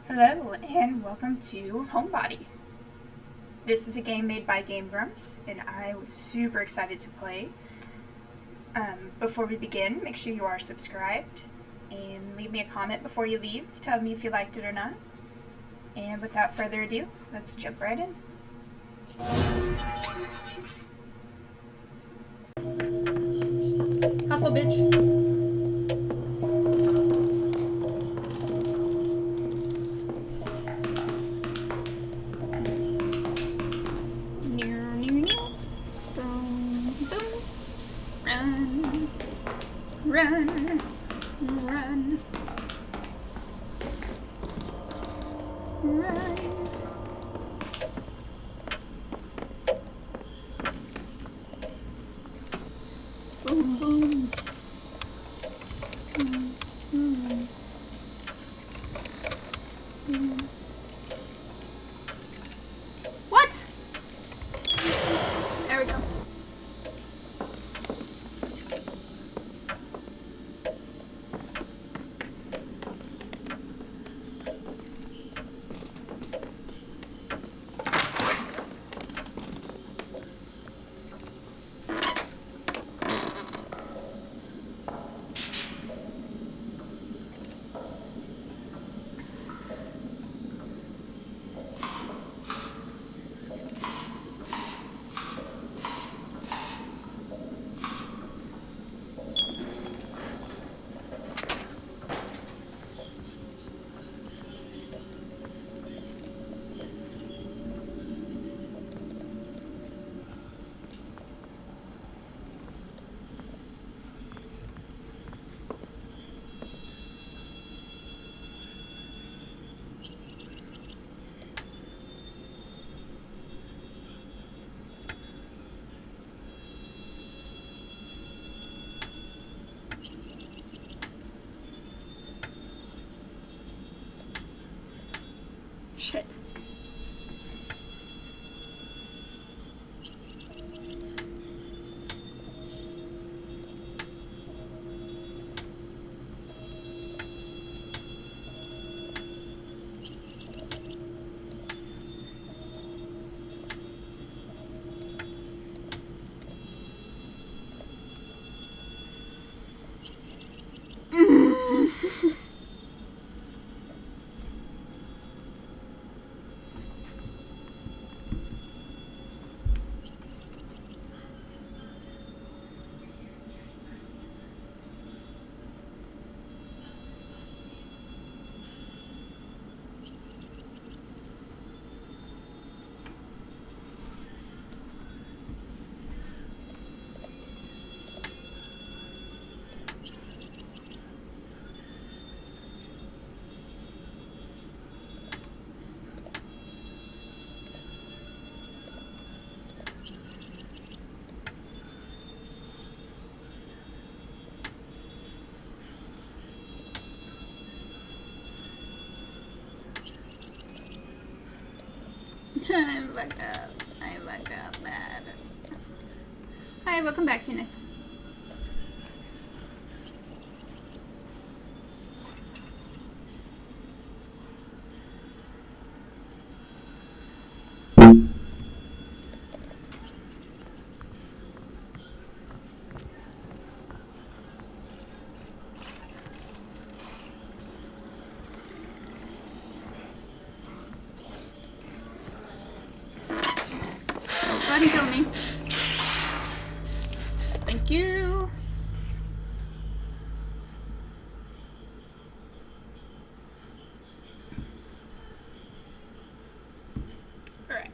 Hello and welcome to Homebody. This is a game made by Game Grumps and I was super excited to play. Before we begin, make sure you are subscribed and leave me a comment before you leave. Tell me if you liked it or not. And without further ado, let's jump right in. Hustle, bitch. Run, run, run. Boom, boom. What? There we go. Shit. I'm fucked up. I'm fucked up bad. Hi, welcome back, Kenneth. Go ahead and kill me. Thank you. Alright.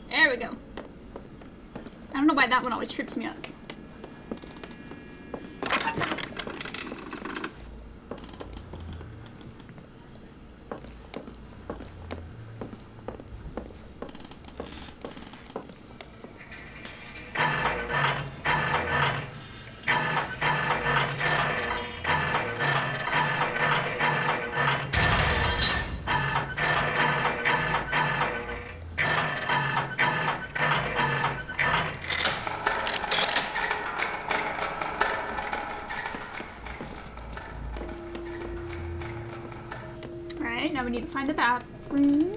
There we go. I don't know why that one always trips me up. Alright, now we need to find the bathroom.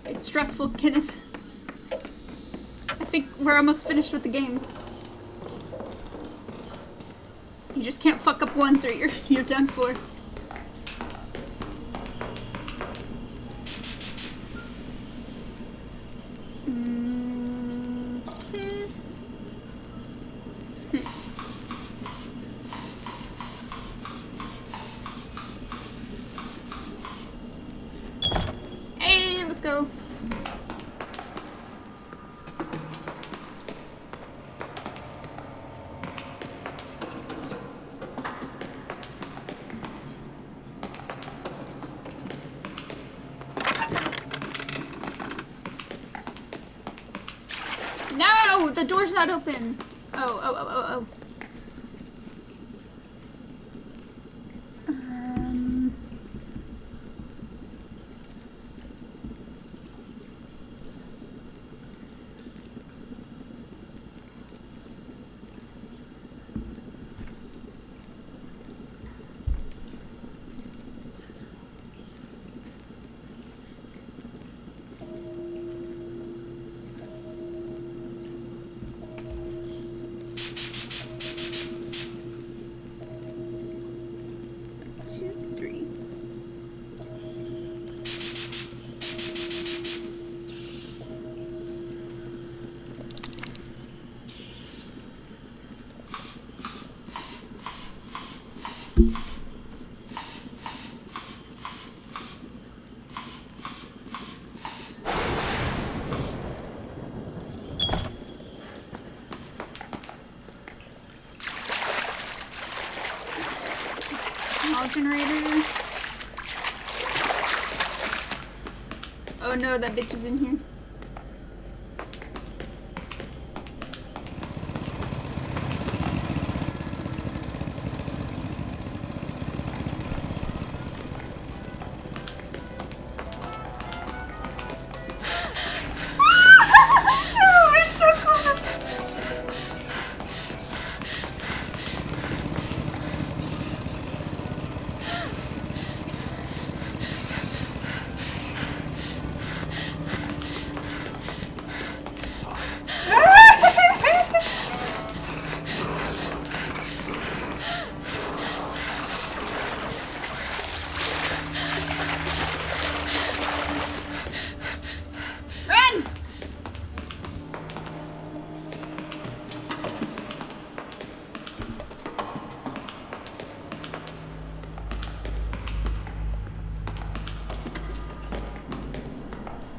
It's stressful, Kenneth. I think we're almost finished with the game. You just can't fuck up once or you're done for. Hey, let's go. No, the door's not open. Oh. Power generator. Oh no, that bitch is in here.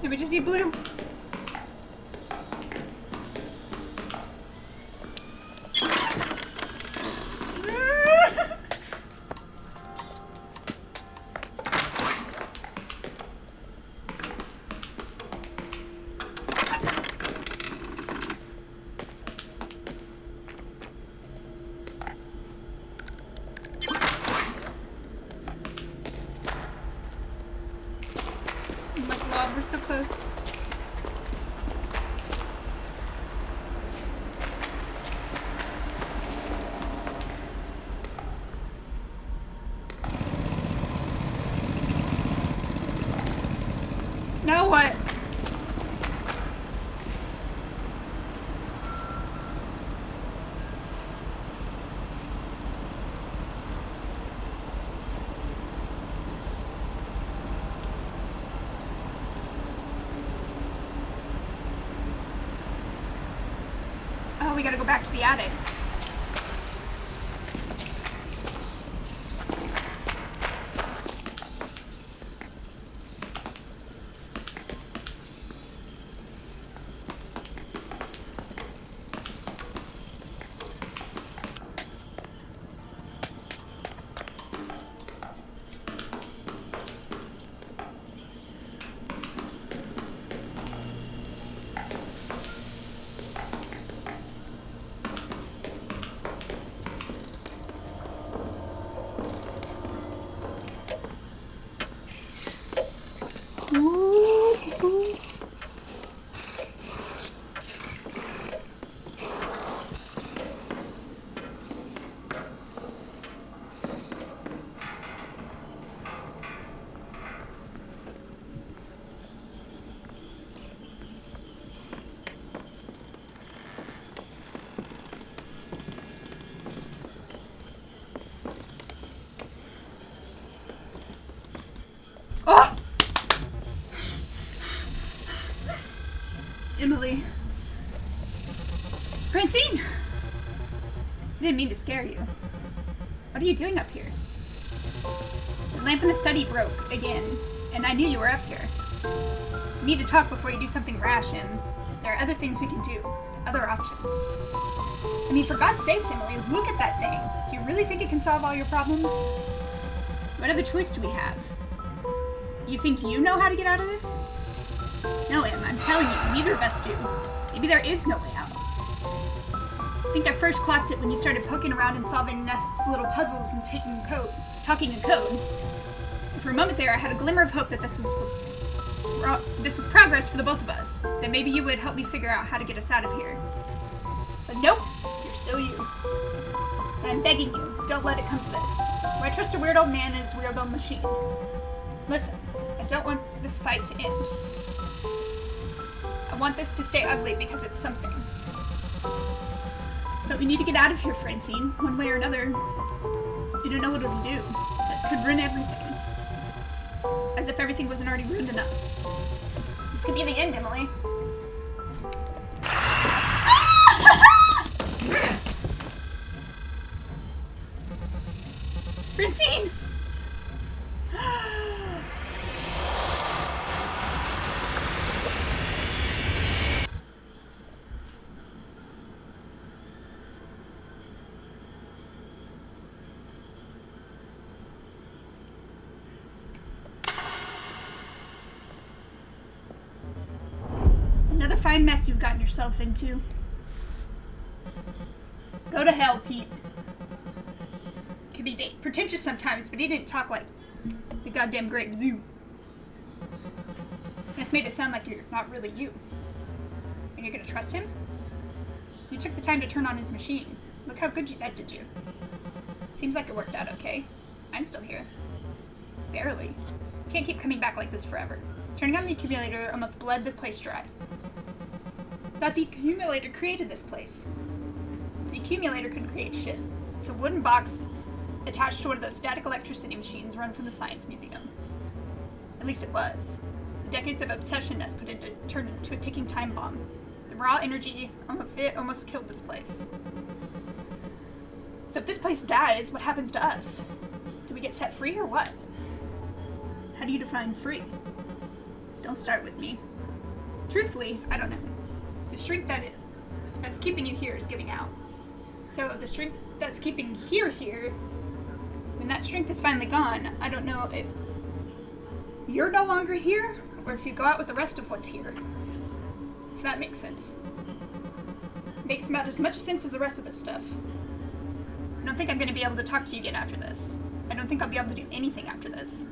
We just need blue. this? Now what? Oh, we gotta go back to the attic. Oh! Emily. Francine! I didn't mean to scare you. What are you doing up here? The lamp in the study broke, again, and I knew you were up here. We need to talk before you do something rash, and there are other things we can do. Other options. I mean, for God's sakes, Emily, look at that thing. Do you really think it can solve all your problems? What other choice do we have? You think you know how to get out of this? No, Em, I'm telling you, neither of us do. Maybe there is no way out. I think I first clocked it when you started poking around and solving Nest's little puzzles and talking in code. And for a moment there, I had a glimmer of hope that this was progress for the both of us. That maybe you would help me figure out how to get us out of here. But nope, you're still you. And I'm begging you, don't let it come to this. Why trust a weird old man and his weird old machine? Listen, I don't want this fight to end. I want this to stay ugly because it's something. But we need to get out of here, Francine, one way or another. You don't know what it'll do. It could ruin everything. As if everything wasn't already ruined enough. This could be the end, Emily. Francine! Another fine mess you've gotten yourself into. Go to hell, Pete. Can be pretentious sometimes, but he didn't talk like the goddamn Great Zoo. This made it sound like you're not really you. And you're gonna trust him? You took the time to turn on his machine. Look how good that did you. Seems like it worked out okay. I'm still here. Barely. Can't keep coming back like this forever. Turning on the accumulator almost bled the place dry. Thought the accumulator created this place. The accumulator couldn't create shit. It's a wooden box attached to one of those static electricity machines run from the Science Museum. At least it was. The decades of obsession Ness put into turned into a ticking time bomb. The raw energy of it almost killed this place. So if this place dies, what happens to us? Do we get set free or what? How do you define free? Don't start with me. Truthfully, I don't know. The shrink that's keeping you here is giving out. So the strength that's keeping here, when that strength is finally gone, I don't know if you're no longer here, or if you go out with the rest of what's here. If that makes sense. It makes about as much sense as the rest of this stuff. I don't think I'm going to be able to talk to you again after this. I don't think I'll be able to do anything after this.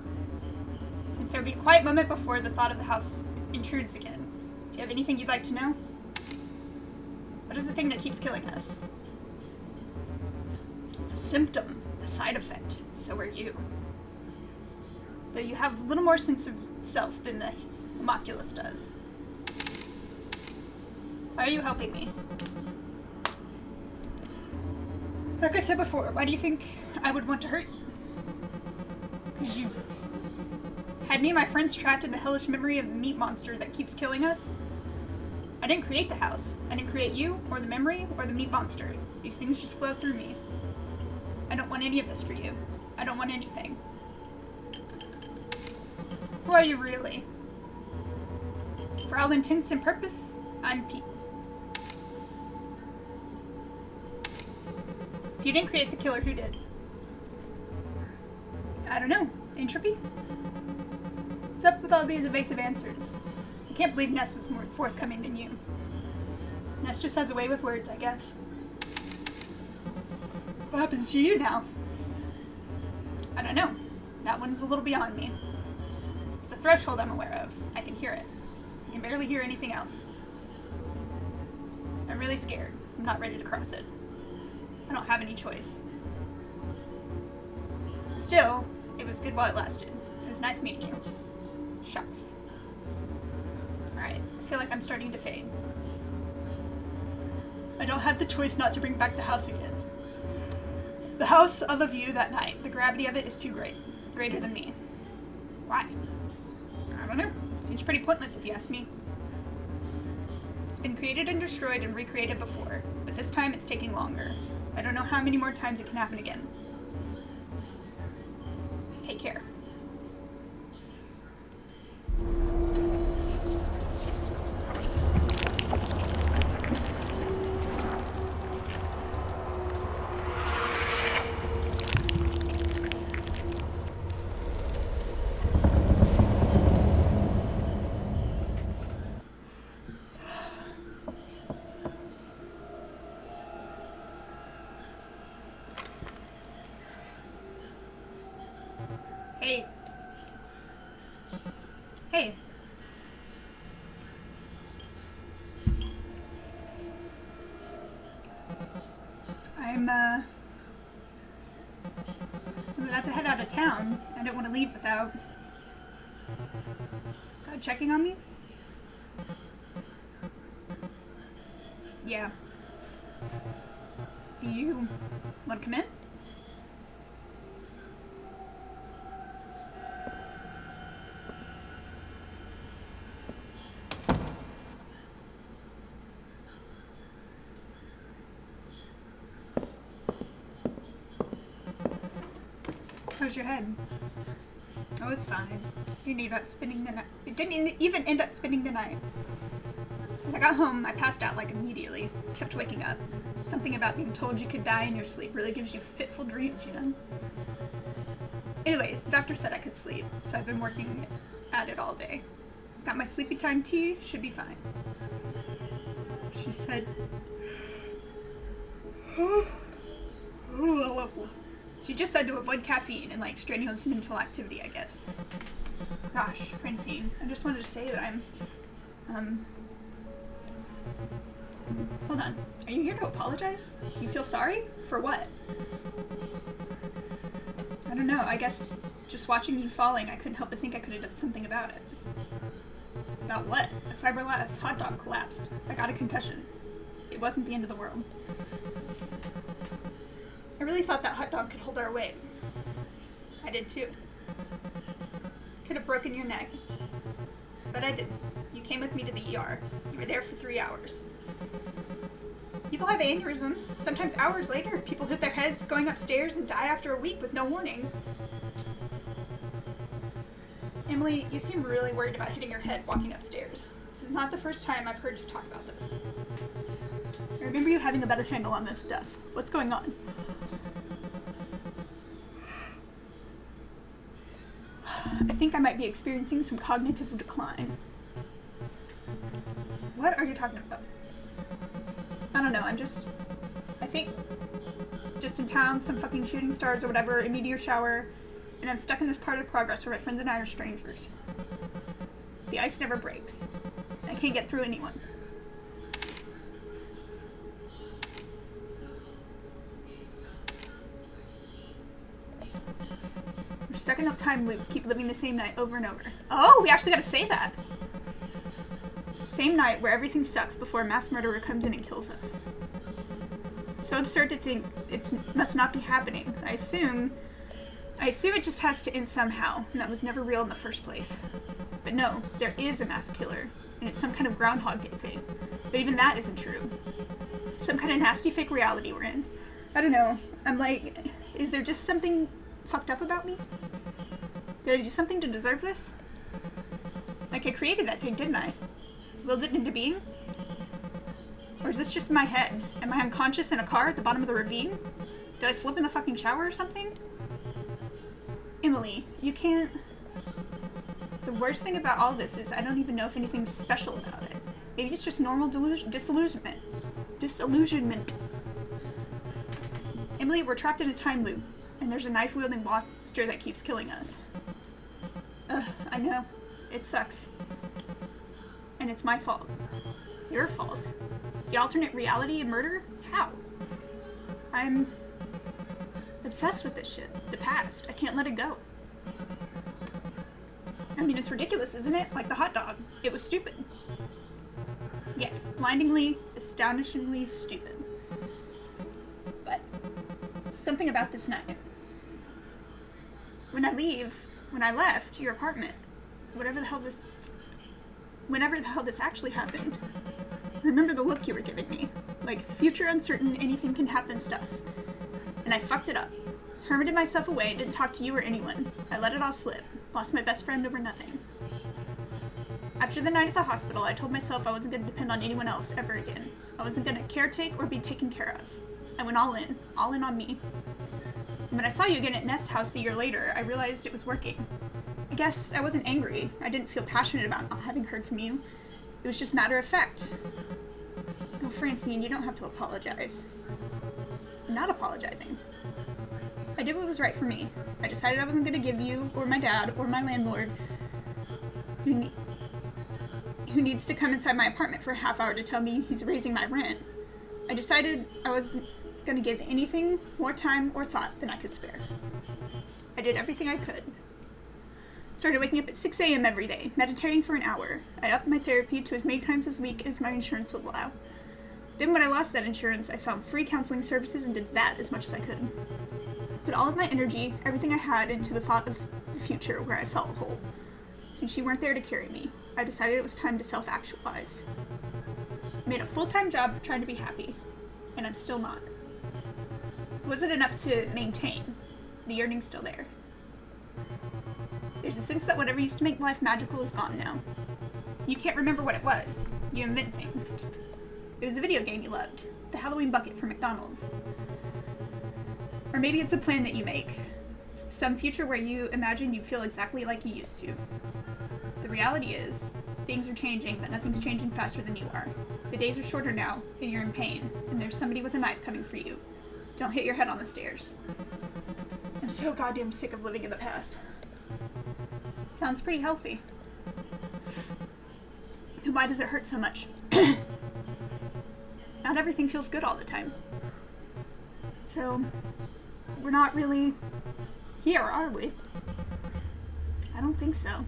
Since there will be a quiet moment before the thought of the house intrudes again. Do you have anything you'd like to know? What is the thing that keeps killing us? It's a symptom, a side effect. So are you. Though you have a little more sense of self than the homunculus does. Why are you helping me? Like I said before, why do you think I would want to hurt you? Because you've had me and my friends trapped in the hellish memory of the meat monster that keeps killing us. I didn't create the house. I didn't create you, or the memory, or the meat monster. These things just flow through me. I don't want any of this for you. I don't want anything. Who are you really? For all intents and purpose, I'm Pete. If you didn't create the killer, who did? I don't know. Entropy? What's up with all these evasive answers? I can't believe Ness was more forthcoming than you. Ness just has a way with words, I guess. What happens to you now? I don't know. That one's a little beyond me. There's a threshold I'm aware of. I can hear it. I can barely hear anything else. I'm really scared. I'm not ready to cross it. I don't have any choice. Still, it was good while it lasted. It was nice meeting you. Shucks. Alright, I feel like I'm starting to fade. I don't have the choice not to bring back the house again. The house of a view that night, the gravity of it is too great. Greater than me. Why? I don't know. Seems pretty pointless if you ask me. It's been created and destroyed and recreated before, but this time it's taking longer. I don't know how many more times it can happen again. Take care. Hey. Hey. I'm about to head out of town. I don't want to leave without God checking on me. Yeah. Do you want to come in? How's your head? Oh, it's fine. You ended up spending the night. It didn't even end up spending the night. When I got home, I passed out like immediately. Kept waking up. Something about being told you could die in your sleep really gives you fitful dreams, you know? Anyways, the doctor said I could sleep, so I've been working at it all day. Got my sleepy time tea, should be fine. She said... Oh, lovely. She just said to avoid caffeine and like strenuous mental activity, I guess. Gosh, Francine, I just wanted to say that I'm, hold on. Are you here to apologize? You feel sorry? For what? I don't know, I guess just watching you falling, I couldn't help but think I could have done something about it. About what? A fiberglass hot dog collapsed. I got a concussion. It wasn't the end of the world. I really thought that hot dog could hold our weight. I did too. Could have broken your neck. But I didn't. You came with me to the ER. You were there for 3 hours. People have aneurysms. Sometimes hours later, people hit their heads going upstairs and die after a week with no warning. Emily, you seem really worried about hitting your head walking upstairs. This is not the first time I've heard you talk about this. I remember you having a better handle on this stuff. What's going on? I think I might be experiencing some cognitive decline. What are you talking about? I don't know, I think, just in town, some fucking shooting stars or whatever, a meteor shower, and I'm stuck in this part of progress where my friends and I are strangers. The ice never breaks. I can't get through anyone. We're stuck in a time loop. Keep living the same night over and over. Oh, we actually gotta say that. Same night where everything sucks before a mass murderer comes in and kills us. So absurd to think it must not be happening. I assume it just has to end somehow, and that was never real in the first place. But no, there is a mass killer, and it's some kind of Groundhog Day thing. But even that isn't true. It's some kind of nasty fake reality we're in. I don't know. I'm like, is there just something fucked up about me? Did I do something to deserve this? Like, I created that thing, didn't I? Willed it into being? Or is this just my head? Am I unconscious in a car at the bottom of the ravine? Did I slip in the fucking shower or something? Emily, you can't... The worst thing about all this is I don't even know if anything's special about it. Maybe it's just normal disillusionment. Disillusionment. Emily, we're trapped in a time loop, and there's a knife-wielding monster that keeps killing us. Ugh, I know. It sucks. And it's my fault. Your fault. The alternate reality and murder? How? I'm obsessed with this shit. The past. I can't let it go. I mean, it's ridiculous, isn't it? Like the hot dog. It was stupid. Yes, blindingly, astonishingly stupid. But something about this night. When I left your apartment, whenever the hell this actually happened, remember the look you were giving me. Like, future uncertain, anything can happen stuff. And I fucked it up. Hermited myself away, didn't talk to you or anyone. I let it all slip. Lost my best friend over nothing. After the night at the hospital, I told myself I wasn't going to depend on anyone else ever again. I wasn't going to caretake or be taken care of. I went all in on me. And when I saw you again at Nest's house a year later, I realized it was working. I guess I wasn't angry. I didn't feel passionate about not having heard from you. It was just matter of fact. Oh, Francine, you don't have to apologize. I'm not apologizing. I did what was right for me. I decided I wasn't going to give you, or my dad, or my landlord, who needs to come inside my apartment for a half hour to tell me he's raising my rent. I decided I wasn't going to give anything more time or thought than I could spare. I did everything I could. Started waking up at 6 a.m. every day, meditating for an hour. I upped my therapy to as many times a week as my insurance would allow. Then when I lost that insurance, I found free counseling services and did that as much as I could. Put all of my energy, everything I had, into the thought of the future where I felt whole. Since you weren't there to carry me, I decided it was time to self-actualize. I made a full-time job of trying to be happy, and I'm still not. Was it enough to maintain? The yearning's still there. There's a sense that whatever used to make life magical is gone now. You can't remember what it was. You invent things. It was a video game you loved. The Halloween bucket from McDonald's. Or maybe it's a plan that you make. Some future where you imagine you'd feel exactly like you used to. The reality is, things are changing, but nothing's changing faster than you are. The days are shorter now, and you're in pain, and there's somebody with a knife coming for you. Don't hit your head on the stairs. I'm so goddamn sick of living in the past. Sounds pretty healthy. And why does it hurt so much? Not everything feels good all the time. So, we're not really here, are we? I don't think so.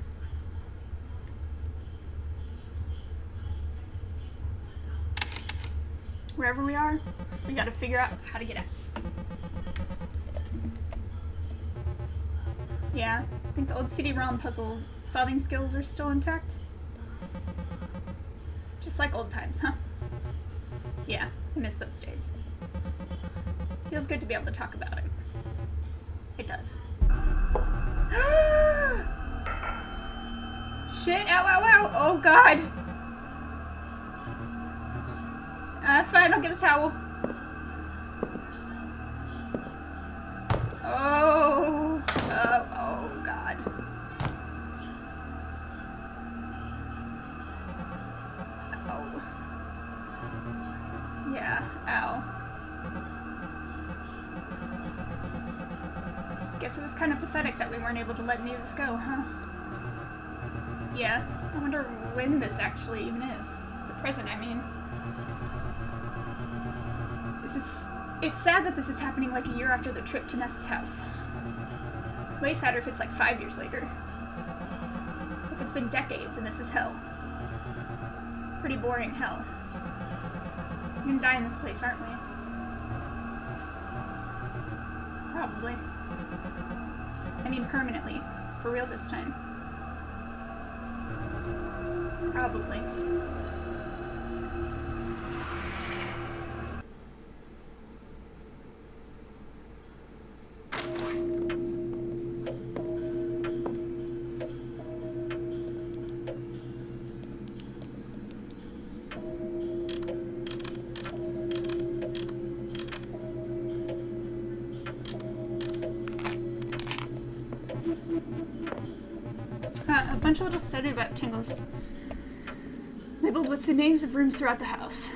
Wherever we are, we gotta figure out how to get out. Yeah, I think the old CD-ROM puzzle solving skills are still intact. Just like old times, huh? Yeah, I miss those days. Feels good to be able to talk about it. It does. Shit, ow, ow, ow, oh god! Fine, I'll get a towel. Oh, oh god. Ow. Yeah, ow. Guess it was kind of pathetic that we weren't able to let any of this go, huh? Yeah. I wonder when this actually even is. The present, I mean. It's sad that this is happening like a year after the trip to Ness's house. Way sadder if it's like 5 years later. If it's been decades and this is hell. Pretty boring hell. We're gonna die in this place, aren't we? Probably. I mean permanently. For real this time. Probably. A bunch of little study rectangles labeled with the names of rooms throughout the house.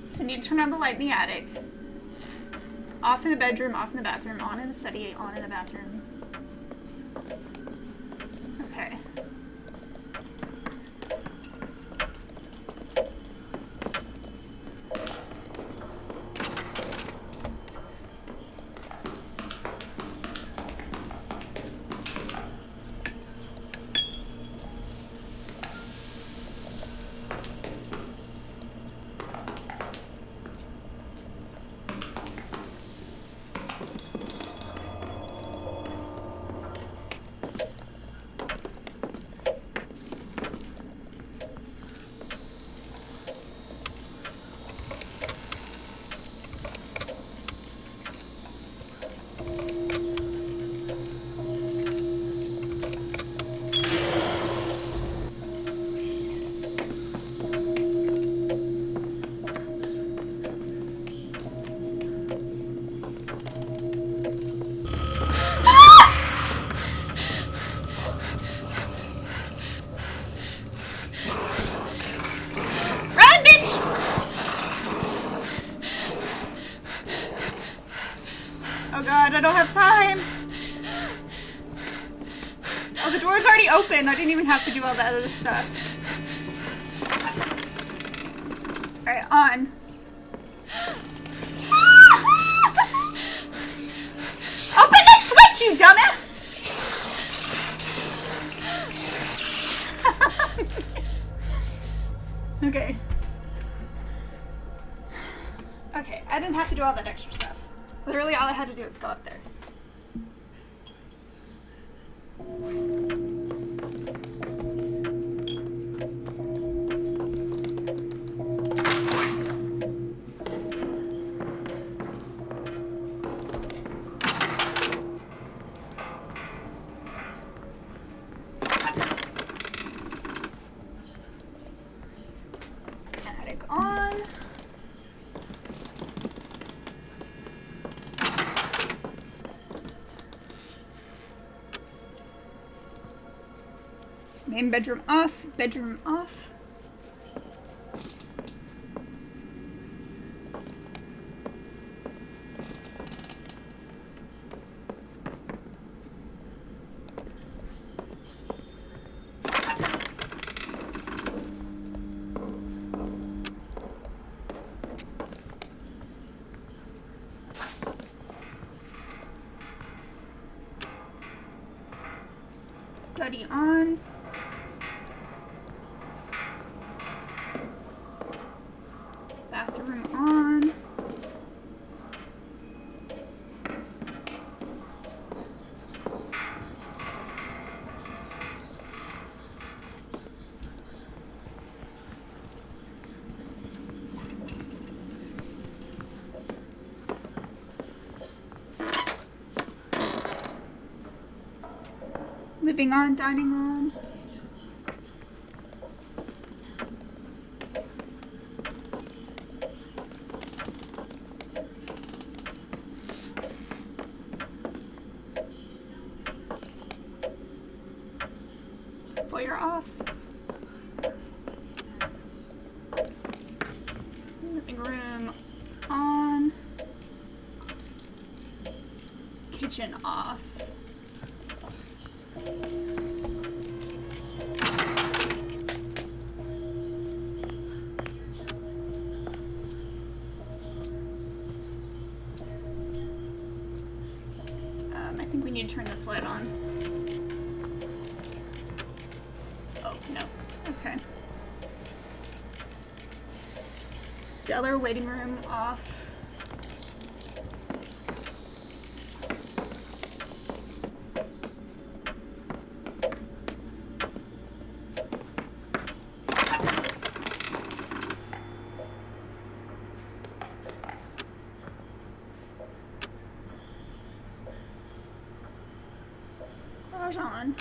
So we need to turn on the light in the attic. Off in the bedroom, off in the bathroom, on in the study, on in the bathroom. Okay. Oh god, I don't have time! Oh, the door's already open. I didn't even have to do all that other stuff. Alright, on. Open the switch, you dumbass! Okay. Okay, I didn't have to do all that extra stuff. Literally all I had to do was go up there. Attic on. Main bedroom off, bedroom off. Study on. Bathroom living on, dining on. Foyer off. Living room on. Kitchen off. I think we need to turn this light on. Oh, no. Okay. Cellar waiting room off. Garage on.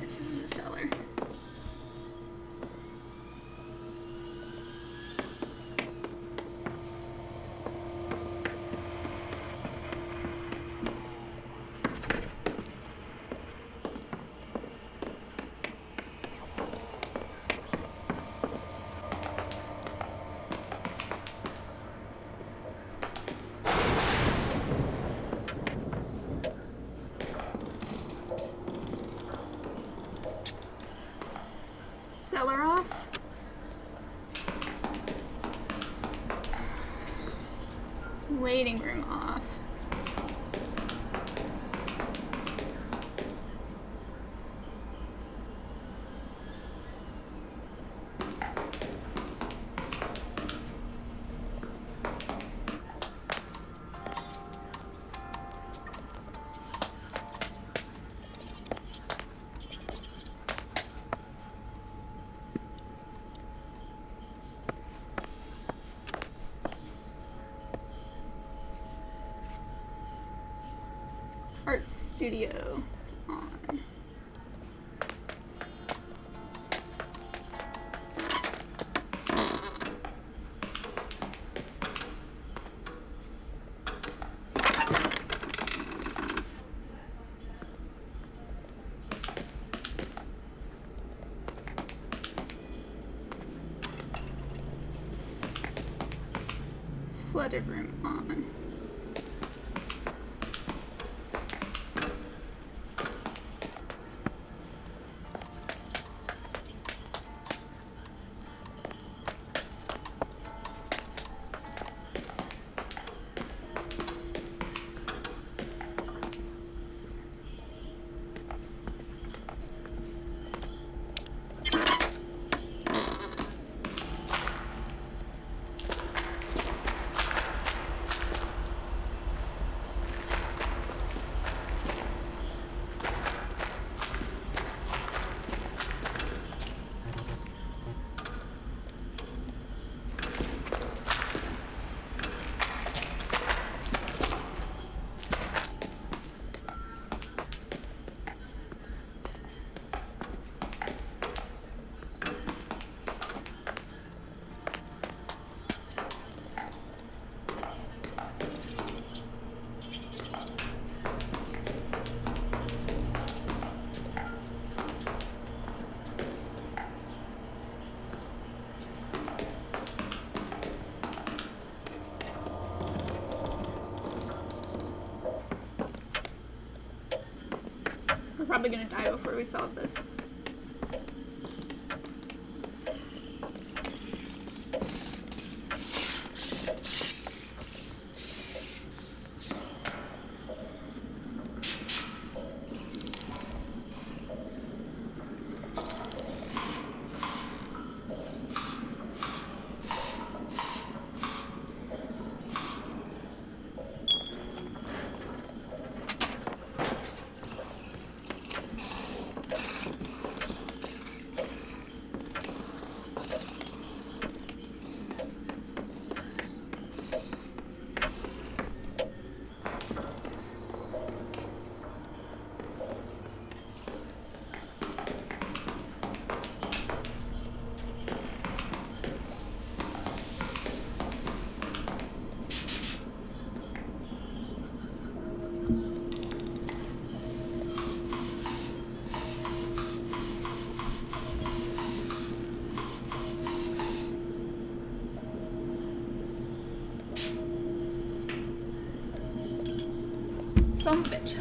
This is the cellar. Cellar off. Waiting room off. Art studio on. Flooded room on. We're probably gonna die before we solve this. Son of a bitch.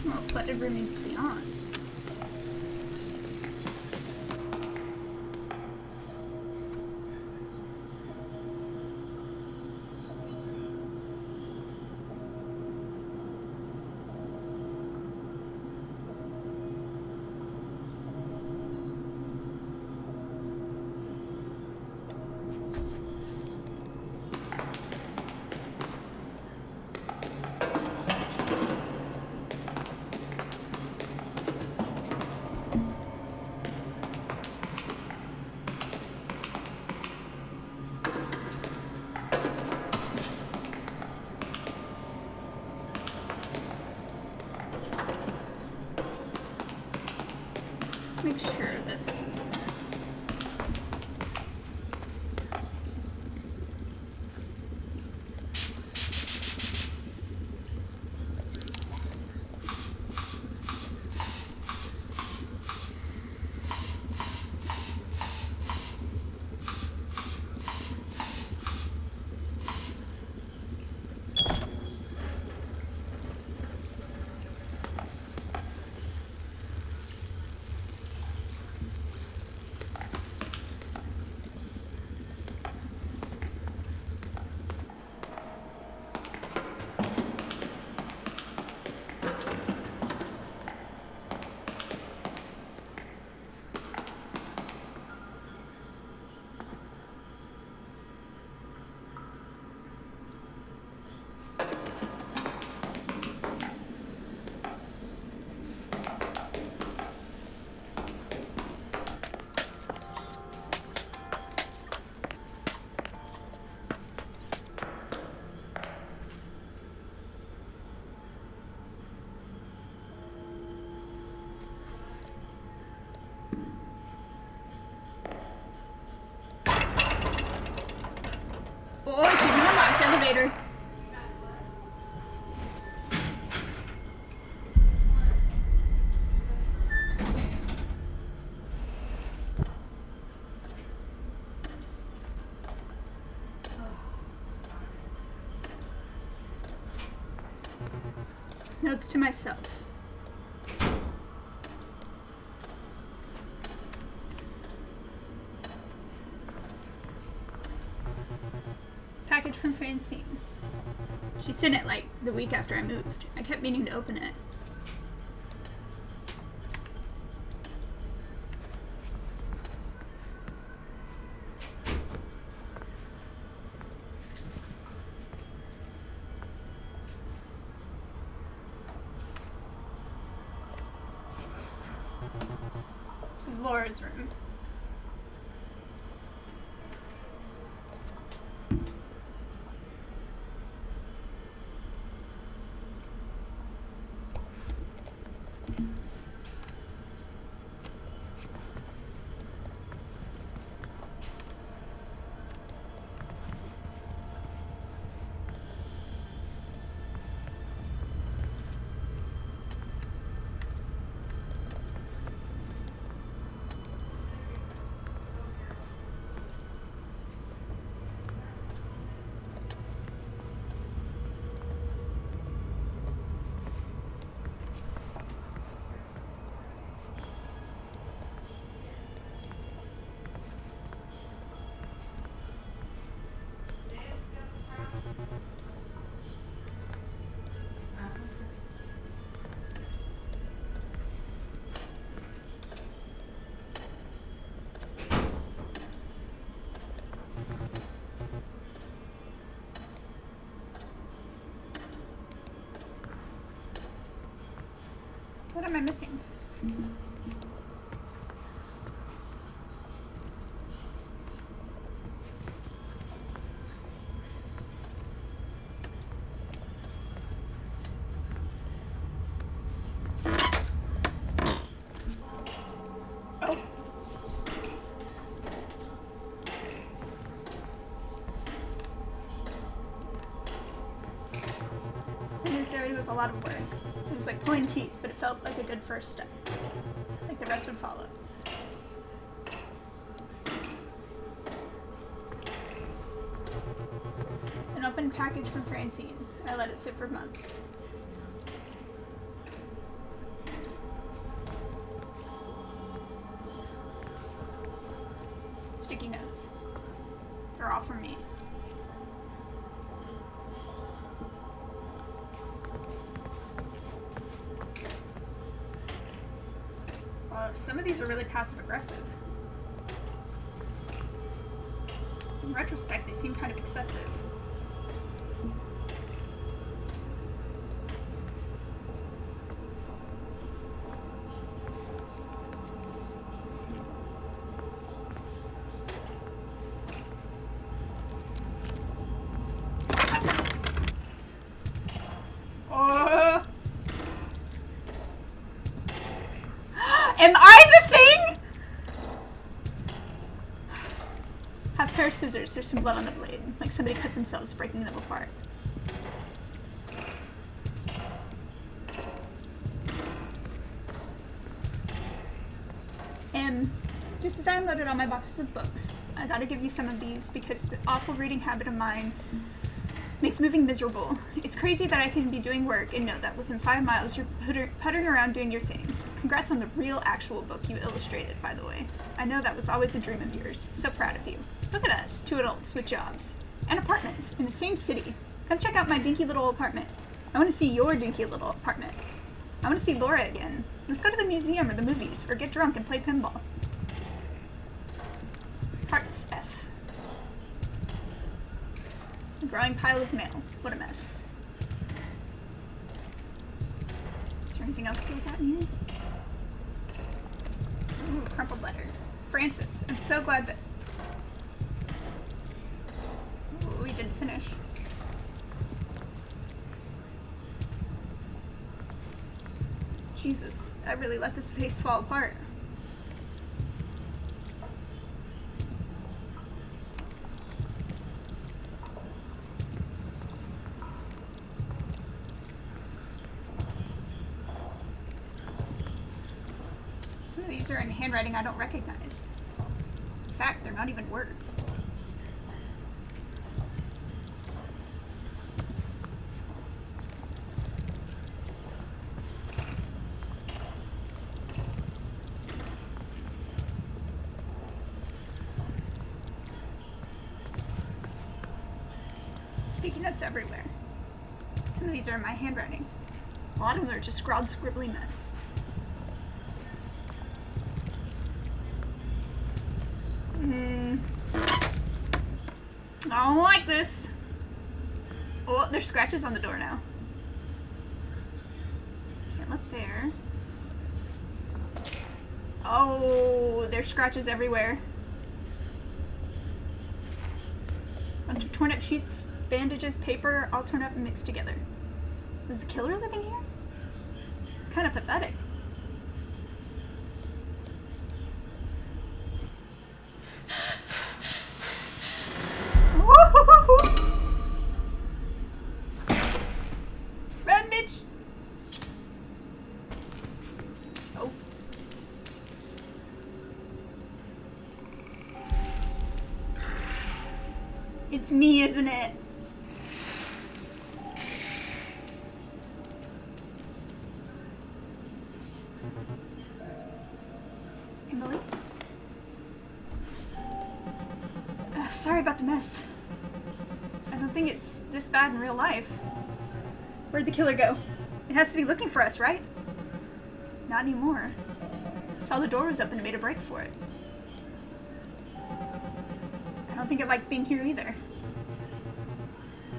Well, flooded room needs to be on. Let's make sure this is there. elevator. Notes to myself. Package from Francine. She sent it like the week after I moved. I kept meaning to open it. This is Laura's room. What am I missing? Oh. This area was a lot of work. It was like pulling teeth, but it felt like a good first step. Like the rest would follow. It's an open package from Francine. I let it sit for months. Sticky notes. They're all from me. Some of these are really passive-aggressive. In retrospect, they seem kind of excessive. Am I the thing? Have a pair of scissors. There's some blood on the blade. Like somebody cut themselves, breaking them apart. Just as I unloaded all my boxes of books, I gotta give you some of these because the awful reading habit of mine makes moving miserable. It's crazy that I can be doing work and know that within 5 miles you're puttering around doing your thing. Congrats on the real actual book you illustrated, by the way. I know that was always a dream of yours. So proud of you. Look at us, 2 adults with jobs. And apartments in the same city. Come check out my dinky little apartment. I want to see your dinky little apartment. I want to see Laura again. Let's go to the museum or the movies, or get drunk and play pinball. Hearts F. A growing pile of mail. What a mess. Is there anything else to look at in here? Ooh, crumpled letter. Francis, I'm so glad that... Ooh, we didn't finish. Jesus, I really let this face fall apart. Some of these are in handwriting I don't recognize. In fact, they're not even words. Sticky notes everywhere. Some of these are in my handwriting. A lot of them are just scrawled, scribbly mess. I don't like this. Oh, there's scratches on the door now. Can't look there. Oh, there's scratches everywhere. Bunch of torn up sheets, bandages, paper, all torn up and mixed together. Was the killer living here? It's kind of pathetic. Run, bitch! Oh. It's me, isn't it? Emily? Sorry about the mess. I don't think it's this bad in real life. Where'd the killer go? It has to be looking for us, right? Not anymore. Saw the door was open and made a break for it. I don't think it liked being here either.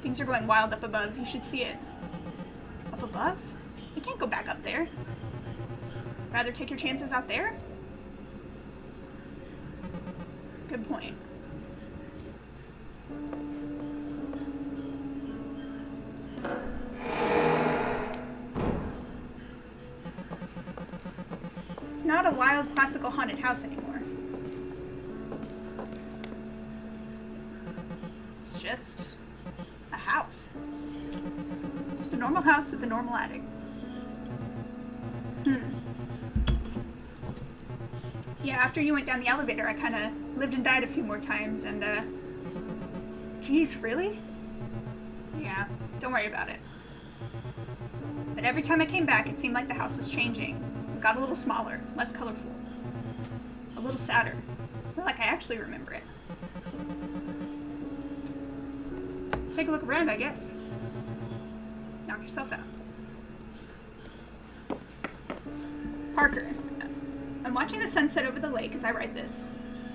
Things are going wild up above. You should see it. Up above? You can't go back up there. Rather take your chances out there? Good point. It's not a wild classical haunted house anymore. It's just a house. Just a normal house with a normal attic. Yeah, after you went down the elevator, I kind of lived and died a few more times, and, geez, really? Yeah, don't worry about it. But every time I came back, it seemed like the house was changing. It got a little smaller, less colorful, a little sadder. More like I actually remember it. Let's take a look around, I guess. Knock yourself out. Parker, I'm watching the sunset over the lake as I write this.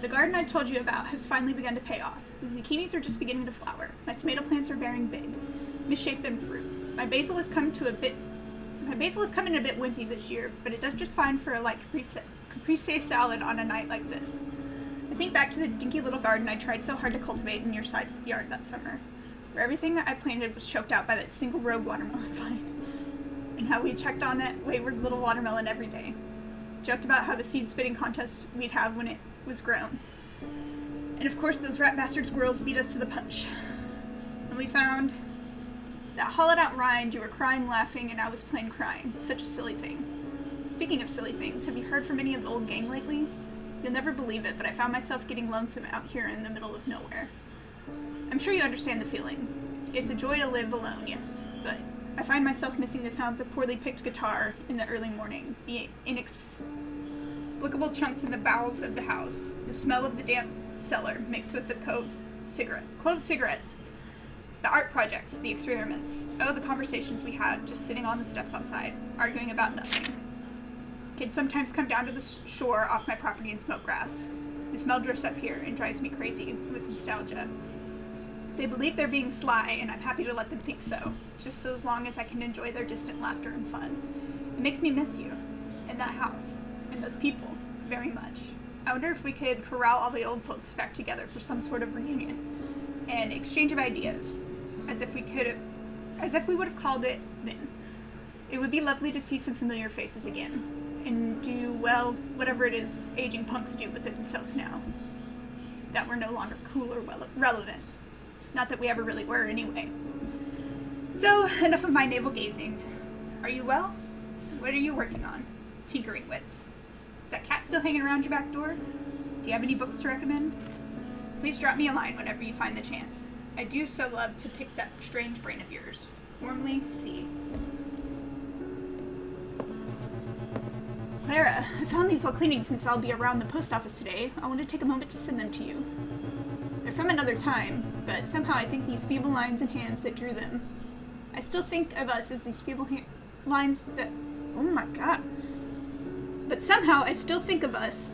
The garden I told you about has finally begun to pay off. The zucchinis are just beginning to flower. My tomato plants are bearing big, misshapen fruit. My basil is coming a bit wimpy this year, but it does just fine for a caprese salad on a night like this. I think back to the dinky little garden I tried so hard to cultivate in your side yard that summer, where everything that I planted was choked out by that single rogue watermelon vine, and how we checked on that wayward little watermelon every day. Joked about how the seed spitting contest we'd have when it was grown. And of course those rat bastard squirrels beat us to the punch. And we found that hollowed out rind, you were crying, laughing, and I was plain crying. Such a silly thing. Speaking of silly things, have you heard from any of the old gang lately? You'll never believe it, but I found myself getting lonesome out here in the middle of nowhere. I'm sure you understand the feeling. It's a joy to live alone, yes, but I find myself missing the sounds of poorly picked guitar in the early morning, the inexplicable chunks in the bowels of the house, the smell of the damp cellar mixed with the clove cigarettes, the art projects, the experiments, the conversations we had just sitting on the steps outside, arguing about nothing. Kids sometimes come down to the shore off my property and smoke grass. The smell drifts up here and drives me crazy with nostalgia. They believe they're being sly, and I'm happy to let them think so, just so as long as I can enjoy their distant laughter and fun. It makes me miss you, and that house, and those people, very much. I wonder if we could corral all the old folks back together for some sort of reunion, and exchange of ideas, as if we would have called it then. It would be lovely to see some familiar faces again, and do, well, whatever it is aging punks do with themselves now. That we're no longer cool or relevant. Not that we ever really were, anyway. So, enough of my navel gazing. Are you well? What are you working on? Tinkering with? that cat still hanging around your back door? Do you have any books to recommend? Please drop me a line whenever you find the chance. I do so love to pick that strange brain of yours. Warmly, C. Clara, I found these while cleaning since I'll be around the post office today. I want to take a moment to send them to you. They're from another time, but somehow I think these feeble lines and hands that drew them. I still think of us as these feeble lines that... Oh my god. But somehow I still think of us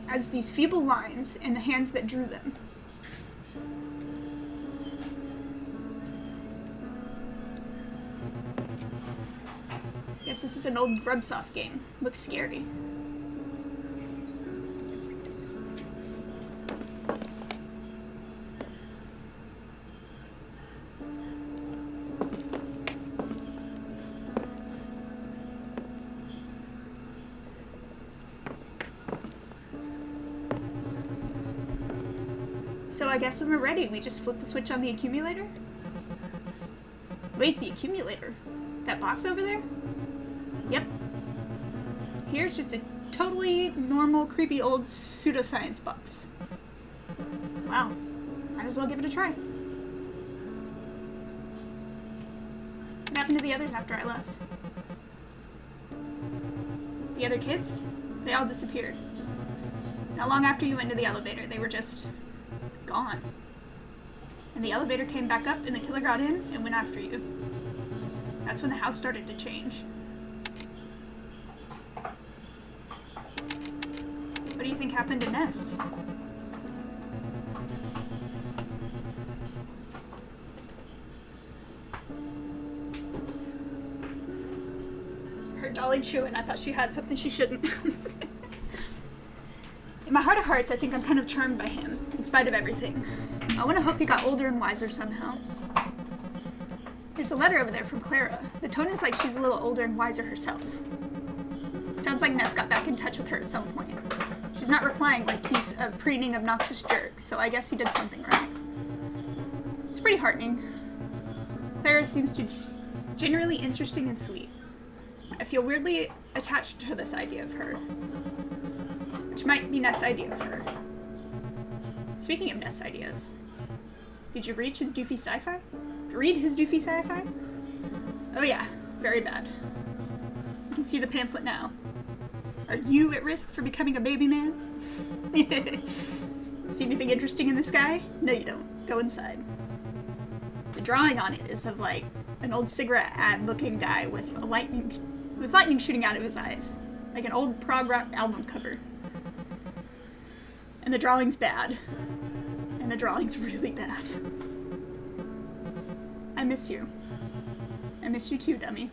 as these feeble lines and the hands that drew them. Guess this is an old Grubsoft game. Looks scary. So I guess when we're ready, we just flip the switch on the accumulator? Wait, the accumulator? That box over there? Yep. Here's just a totally normal, creepy old pseudoscience box. Wow. Might as well give it a try. What happened to the others after I left? The other kids? They all disappeared. Not long after you went into the elevator, they were just gone. And the elevator came back up and the killer got in and went after you. That's when the house started to change. What do you think happened to Ness? Her dolly chewing. I thought she had something she shouldn't. In my heart of hearts, I think I'm kind of charmed by him, in spite of everything. I want to hope he got older and wiser somehow. There's a letter over there from Clara. The tone is like she's a little older and wiser herself. Sounds like Ness got back in touch with her at some point. She's not replying like he's a preening, obnoxious jerk, so I guess he did something right. It's pretty heartening. Clara seems to generally interesting and sweet. I feel weirdly attached to this idea of her. Which might be Ness' idea of her. Speaking of Ness' ideas, did you read his doofy sci-fi? Oh yeah, very bad. You can see the pamphlet now. Are you at risk for becoming a baby man? See anything interesting in the sky? No, you don't. Go inside. The drawing on it is of like an old cigarette ad looking guy with lightning shooting out of his eyes. Like an old prog rock album cover. And the drawing's bad. And the drawing's really bad. I miss you. I miss you too, dummy.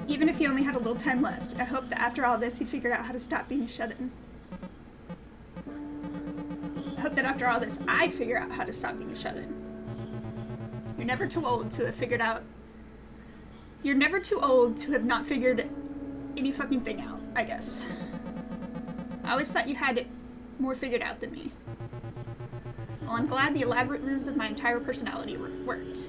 Even if he only had a little time left, I hope that after all this he figured out how to stop being shut-in. I hope that after all this I figure out how to stop being a shut-in. You're never too old to have figured out... You're never too old to have not figured any fucking thing out, I guess. I always thought you had it more figured out than me. Well, I'm glad the elaborate ruse of my entire personality worked.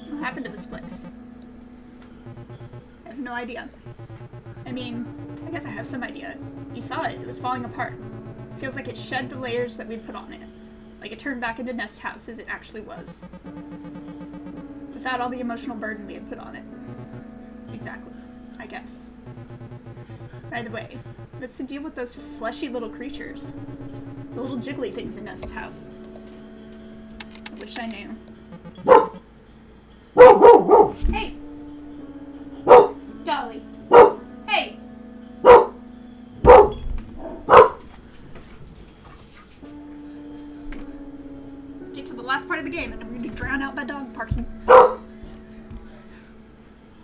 What happened to this place? I have no idea. I mean, I guess I have some idea. You saw it. It was falling apart. It feels like it shed the layers that we put on it. Like it turned back into Nest's house as it actually was. Without all the emotional burden we had put on it. Exactly. I guess. By the way, what's the deal with those fleshy little creatures? The little jiggly things in Nest's house. I wish I knew. Hey! Dolly! Hey! Get to the last part of the game and I'm going to be drowned out by dog barking.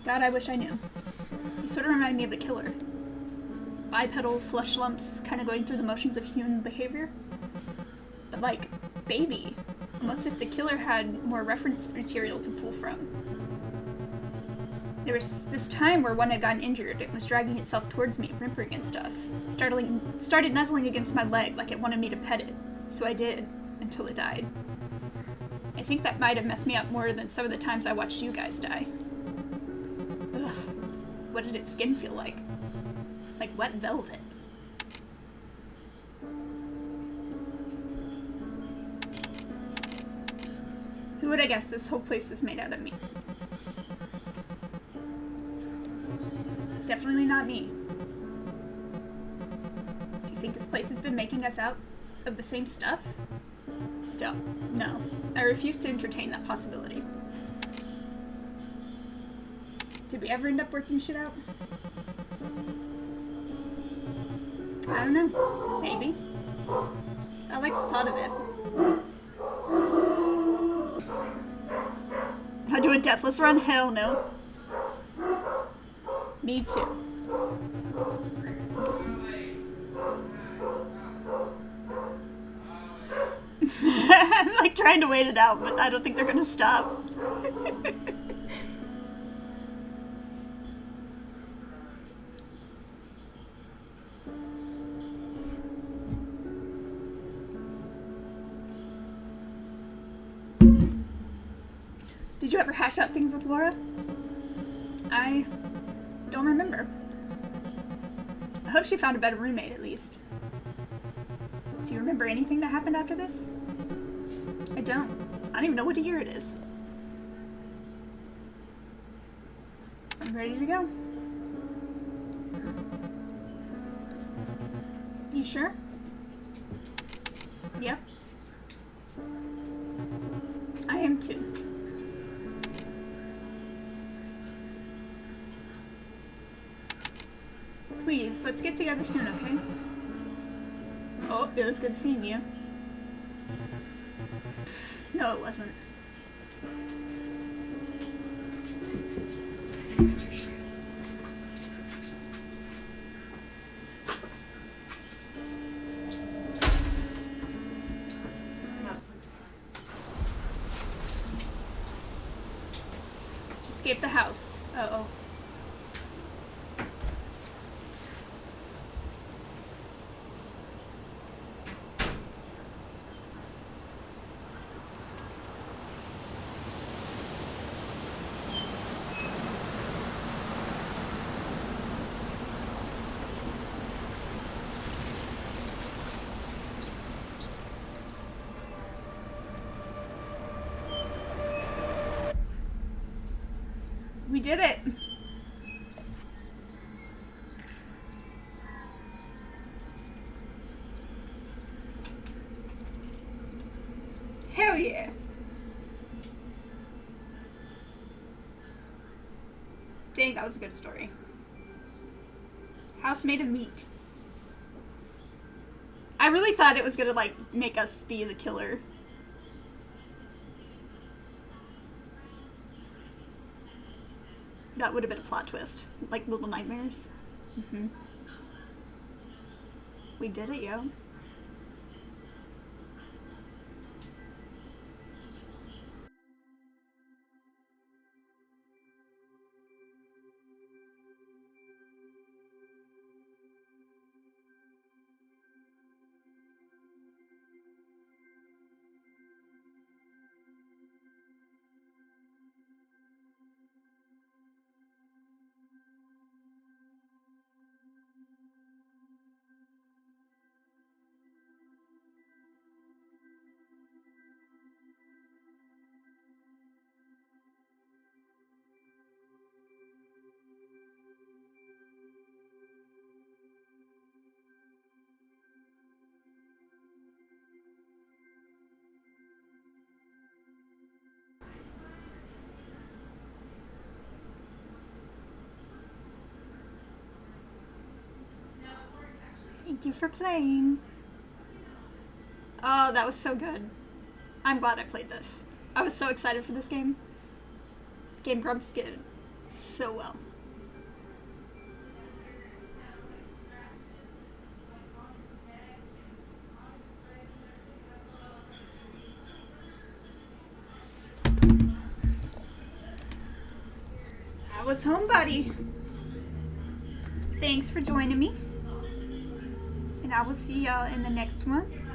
God, I wish I knew. You sort of remind me of the killer. Bipedal, flesh lumps, kind of going through the motions of human behavior. But like, baby. Almost if the killer had more reference material to pull from. There was this time where one had gotten injured and was dragging itself towards me, whimpering and stuff. Started nuzzling against my leg like it wanted me to pet it. So I did, until it died. I think that might have messed me up more than some of the times I watched you guys die. Ugh. What did its skin feel like? Like wet velvet. Who would I guess this whole place was made out of me? Definitely not me. Do you think this place has been making us out of the same stuff? Don't. No. I refuse to entertain that possibility. Did we ever end up working shit out? I don't know. Maybe. I like the thought of it. I do a deathless run? Hell no. Me too. I'm like trying to wait it out, but I don't think they're gonna stop. Did you ever hash out things with Laura? I don't remember. I hope she found a better roommate at least. Do you remember anything that happened after this? I don't. I don't even know what year it is. I'm ready to go. You sure? Yep. I am too. Please, let's get together soon, okay? Oh, it was good seeing you. No, it wasn't. Escape the house. Uh-oh. We did it! Hell yeah! Dang, that was a good story. House made of meat. I really thought it was gonna, like, make us be the killer. That would have been a plot twist. Like Little Nightmares. Mm-hmm. We did it, yo. Thank you for playing. Oh, that was so good. I'm glad I played this. I was so excited for this game. Game Grumps did it so well. was Homebody. Thanks for joining me. And I will see y'all in the next one.